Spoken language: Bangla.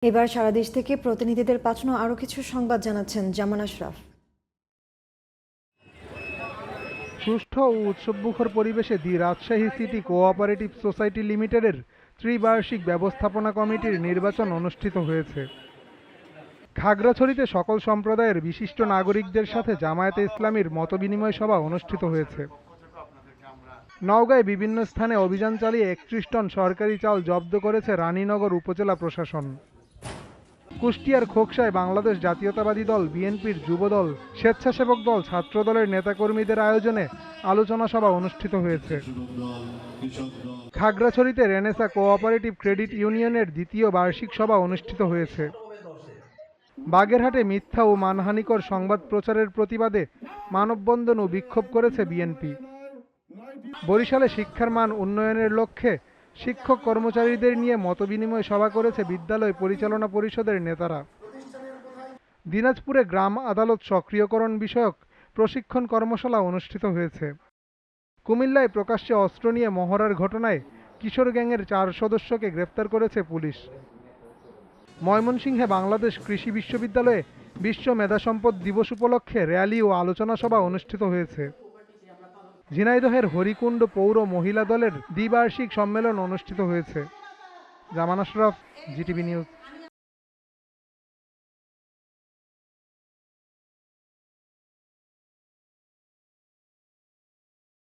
এবার সারা দেশ থেকে প্রতিনিধিদের পাঠানো আরও কিছু সংবাদ জানাচ্ছেন জামান আশরাফ। সুষ্ঠু ও উৎসবমুখর পরিবেশে দি রাজশাহী সিটি কোঅপারেটিভ সোসাইটি লিমিটেডের ত্রিবার্ষিক ব্যবস্থাপনা কমিটির নির্বাচন অনুষ্ঠিত হয়েছে। খাগড়াছড়িতে সকল সম্প্রদায়ের বিশিষ্ট নাগরিকদের সাথে জামায়াতে ইসলামীর মতবিনিময় সভা অনুষ্ঠিত হয়েছে। নওগাঁয় বিভিন্ন স্থানে অভিযান চালিয়ে ৩১ টন সরকারি চাল জব্দ করেছে রানীনগর উপজেলা প্রশাসন। কুষ্টিয়ার খোকসায় বাংলাদেশ জাতীয়তাবাদী দল বিএনপির যুবদল, স্বেচ্ছাসেবক দল, ছাত্রদলের নেতাকর্মীদের আয়োজনে আলোচনা সভা অনুষ্ঠিত হয়েছে। খাগড়াছড়িতে রেনেসা কোঅপারেটিভ ক্রেডিট ইউনিয়নের দ্বিতীয় বার্ষিক সভা অনুষ্ঠিত হয়েছে। বাগেরহাটে মিথ্যা ও মানহানিকর সংবাদ প্রচারের প্রতিবাদে মানববন্ধন ও বিক্ষোভ করেছে বিএনপি। বরিশালে শিক্ষার মান উন্নয়নের লক্ষ্যে শিক্ষক কর্মচারীদের নিয়ে মতবিনিময় সভা করেছে বিদ্যালয় পরিচালনা পরিষদের নেতারা। দিনাজপুরে গ্রাম আদালত সক্রিয়করণ বিষয়ক প্রশিক্ষণ কর্মশালা অনুষ্ঠিত হয়েছে। কুমিল্লায় প্রকাশ্যে অস্ত্র নিয়ে মহড়ার ঘটনায় কিশোর গ্যাংয়ের 4 সদস্যকে গ্রেপ্তার করেছে পুলিশ। ময়মনসিংহে বাংলাদেশ কৃষি বিশ্ববিদ্যালয়ে বিশ্ব মেধাসম্পদ দিবস উপলক্ষে র্যালি ও আলোচনা সভা অনুষ্ঠিত হয়েছে। ঝিনাইদহের হরিকুণ্ড পৌর মহিলা দলের দ্বিবার্ষিক সম্মেলন অনুষ্ঠিত হয়েছে। জামান আশরাফ, জিটিভি নিউজ।